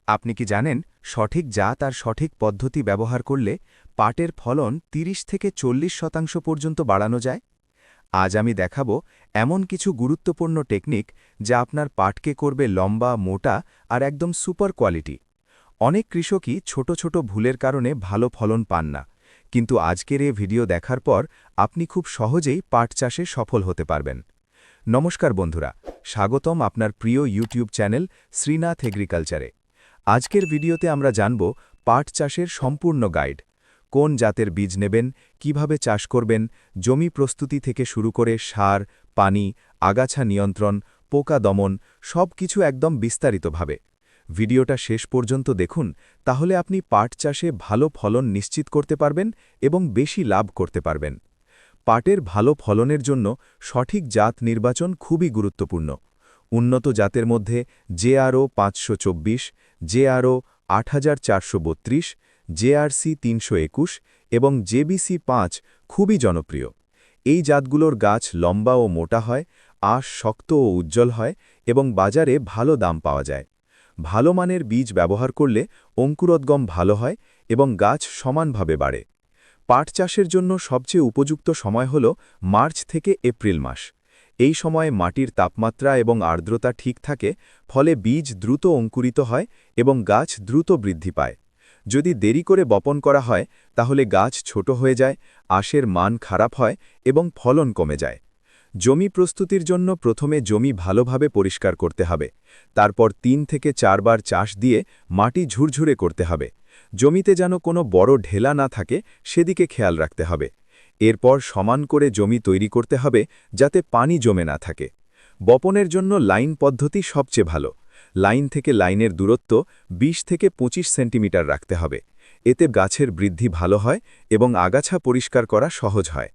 আপনি কি জানেন সঠিক জাত আর সঠিক পদ্ধতি ব্যবহার করলে পাটের ফলন ৩০ থেকে ৪০% পর্যন্ত বাড়ানো যায়? আজ আমি দেখাবো এমন কিছু গুরুত্বপূর্ণ টেকনিক যা আপনার পাটকে করবে লম্বা, মোটা আর একদম সুপার কোয়ালিটি। অনেক কৃষকই ছোট ছোট ভুলের কারণে ভালো ফলন পান না, কিন্তু আজকের এই ভিডিও দেখার পর আপনি খুব সহজেই পাট চাষে সফল হতে পারবেন। নমস্কার বন্ধুরা, স্বাগতম আপনার প্রিয় ইউটিউব চ্যানেল শ্রীনাথ এগ্রিকালচারে। আজকের ভিডিওতে আমরা জানব পাট চাষের সম্পূর্ণ গাইড। কোন জাতের বীজ নেবেন, কিভাবে চাষ করবেন, জমি প্রস্তুতি থেকে শুরু করে সার, পানি, আগাছা নিয়ন্ত্রণ, পোকা দমন সব কিছু একদম বিস্তারিতভাবে। ভিডিওটা শেষ পর্যন্ত দেখুন, তাহলে আপনি পাট চাষে ভালো ফলন নিশ্চিত করতে পারবেন এবং বেশি লাভ করতে পারবেন। পাটের ভালো ফলনের জন্য সঠিক জাত নির্বাচন খুবই গুরুত্বপূর্ণ। উন্নত জাতের মধ্যে জেআরও ৫২৪, জেআরও ৮৪৩২, জেআরসি ৩২১ এবং জেবিসি ৫ খুবই জনপ্রিয়। এই জাতগুলোর গাছ লম্বা ও মোটা হয়, আঁশ শক্ত ও উজ্জ্বল হয় এবং বাজারে ভালো দাম পাওয়া যায়। ভালো মানের বীজ ব্যবহার করলে অঙ্কুরোদ্গম ভালো হয় এবং গাছ সমানভাবে বাড়ে। পাট চাষের জন্য সবচেয়ে উপযুক্ত সময় হল মার্চ থেকে এপ্রিল মাস। এই সময়ে মাটির তাপমাত্রা এবং আর্দ্রতা ঠিক থাকে, ফলে বীজ দ্রুত অঙ্কুরিত হয় এবং গাছ দ্রুত বৃদ্ধি পায়। যদি দেরি করে বপন করা হয় তাহলে গাছ ছোট হয়ে যায়, আঁশের মান খারাপ হয় এবং ফলন কমে যায়। জমি প্রস্তুতির জন্য প্রথমে জমি ভালোভাবে পরিষ্কার করতে হবে। তারপর ৩ থেকে ৪ বার চাষ দিয়ে মাটি ঝুরঝুরে করতে হবে। জমিতে যেন কোনো বড় ঢেলা না থাকে সেদিকে খেয়াল রাখতে হবে। এরপর সমান করে জমি তৈরি করতে হবে যাতে পানি জমে না থাকে। বপনের জন্য লাইন পদ্ধতি সবচেয়ে ভালো। লাইন থেকে লাইনের দূরত্ব ২০ থেকে ২৫ সেন্টিমিটার রাখতে হবে। এতে গাছের বৃদ্ধি ভালো হয় এবং আগাছা পরিষ্কার করা সহজ হয়।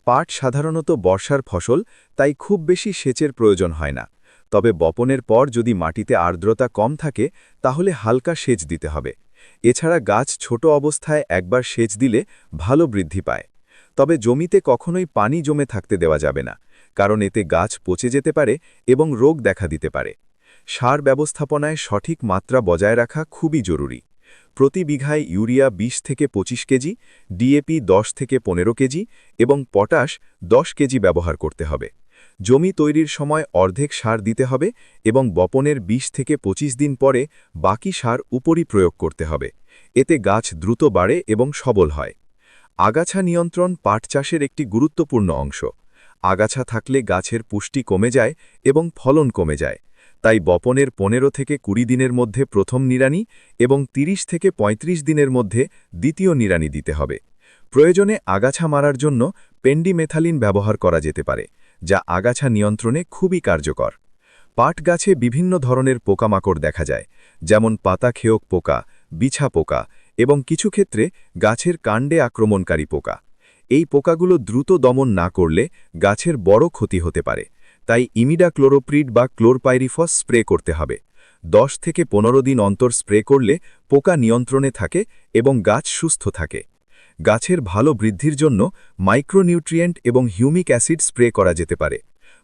পাট সাধারণত বর্ষার ফসল, তাই খুব বেশি সেচের প্রয়োজন হয় না। তবে বপনের পর যদি মাটিতে আর্দ্রতা কম থাকে তাহলে হালকা সেচ দিতে হবে। এছাড়া গাছ ছোট অবস্থায় একবার সেচ দিলে ভালো বৃদ্ধি পায়। তবে জমিতে কখনোই পানি জমে থাকতে দেওয়া যাবে না, কারণ এতে গাছ পচে যেতে পারে এবং রোগ দেখা দিতে পারে। সার ব্যবস্থাপনায় সঠিক মাত্রা বজায় রাখা খুবই জরুরি। প্রতি বিঘায় ইউরিয়া ২০ থেকে ২৫ কেজি, ডিএপি ১০ থেকে ১৫ কেজি এবং পটাশ ১০ কেজি ব্যবহার করতে হবে। জমি তৈরির সময় অর্ধেক সার দিতে হবে এবং বপনের ২০ থেকে ২৫ দিন পরে বাকি সার উপরই প্রয়োগ করতে হবে। এতে গাছ দ্রুত বাড়ে এবং সবল হয়। আগাছা নিয়ন্ত্রণ পাট চাষের একটি গুরুত্বপূর্ণ অংশ। আগাছা থাকলে গাছের পুষ্টি কমে যায় এবং ফলন কমে যায়। তাই বপনের ১৫ থেকে ২০ দিনের মধ্যে প্রথম নিড়ানি এবং ৩০ থেকে ৩৫ দিনের মধ্যে দ্বিতীয় নিড়ানি দিতে হবে। প্রয়োজনে আগাছা মারার জন্য পেন্ডিমেথালিন ব্যবহার করা যেতে পারে, যা আগাছা নিয়ন্ত্রণে খুবই কার্যকর। পাট গাছে বিভিন্ন ধরনের পোকামাকড় দেখা যায়, যেমন পাতা খেয়ক পোকা, বিছা পোকা এবং কিছু ক্ষেত্রে গাছের কাণ্ডে আক্রমণকারী পোকা। এই পোকাগুলো দ্রুত দমন না করলে গাছের বড় ক্ষতি হতে পারে। তাই ইমিডাক্লোরোপ্রিড বা ক্লোরপাইরিফস স্প্রে করতে হবে। ১০ থেকে ১৫ দিন অন্তর স্প্রে করলে পোকা নিয়ন্ত্রণে থাকে এবং গাছ সুস্থ থাকে। গাছের ভালো বৃদ্ধির জন্য মাইক্রোনিউট্রিয়েন্ট এবং হিউমিক অ্যাসিড স্প্রে করা যেতে পারে।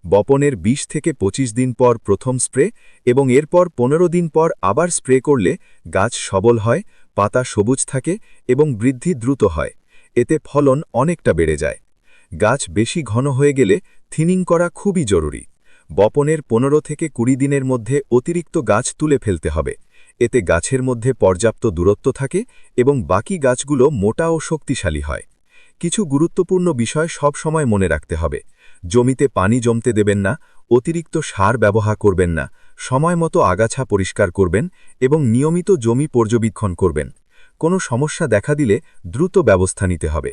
বপনের ২০ থেকে ২৫ দিন পর প্রথম স্প্রে এবং এরপর ১৫ দিন পর আবার স্প্রে করলে গাছ সবল হয়, পাতা সবুজ থাকে এবং বৃদ্ধি দ্রুত হয়। এতে ফলন অনেকটা বেড়ে যায়। গাছ বেশি ঘন হয়ে গেলে থিনিং করা খুবই জরুরি। বপনের ১৫ থেকে ২০ দিনের মধ্যে অতিরিক্ত গাছ তুলে ফেলতে হবে। এতে গাছের মধ্যে পর্যাপ্ত দূরত্ব থাকে এবং বাকি গাছগুলো মোটা ও শক্তিশালী হয়। কিছু গুরুত্বপূর্ণ বিষয় সব সময় মনে রাখতে হবে। জমিতে পানি জমতে দেবেন না, অতিরিক্ত সার ব্যবহার করবেন না, সময়মতো আগাছা পরিষ্কার করবেন এবং নিয়মিত জমি পর্যবেক্ষণ করবেন। কোনো সমস্যা দেখা দিলে দ্রুত ব্যবস্থা নিতে হবে।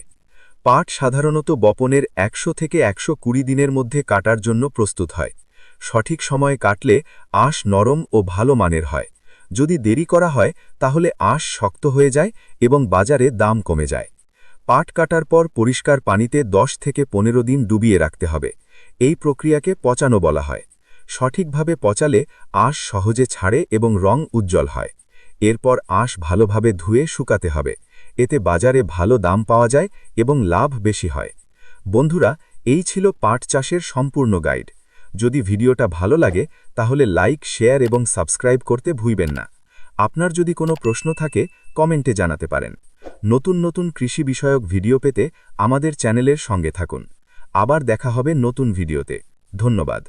পাট সাধারণত বপনের ১০০ থেকে ১২০ দিনের মধ্যে কাটার জন্য প্রস্তুত হয়। সঠিক সময়ে কাটলে আঁশ নরম ও ভালো মানের হয়। যদি দেরি করা হয় তাহলে আঁশ শক্ত হয়ে যায় এবং বাজারে দাম কমে যায়। পাট কাটার পর পরিষ্কার পানিতে ১০ থেকে ১৫ দিন ডুবিয়ে রাখতে হবে। এই প্রক্রিয়াকে পচানো বলা হয়। সঠিকভাবে পচালে আঁশ সহজে ছাড়ে এবং রং উজ্জ্বল হয়। এরপর আঁশ ভালোভাবে ধুয়ে শুকাতে হবে। এতে বাজারে ভালো দাম পাওয়া যায় এবং লাভ বেশি হয়। বন্ধুরা, এই ছিল পাট চাষের সম্পূর্ণ গাইড। যদি ভিডিওটা ভালো লাগে তাহলে লাইক, শেয়ার এবং সাবস্ক্রাইব করতে ভুলবেন না। আপনার যদি কোনো প্রশ্ন থাকে কমেন্টে জানাতে পারেন। নতুন নতুন কৃষি বিষয়ক ভিডিও পেতে আমাদের চ্যানেলের সঙ্গে থাকুন। আবার দেখা হবে নতুন ভিডিওতে। ধন্যবাদ।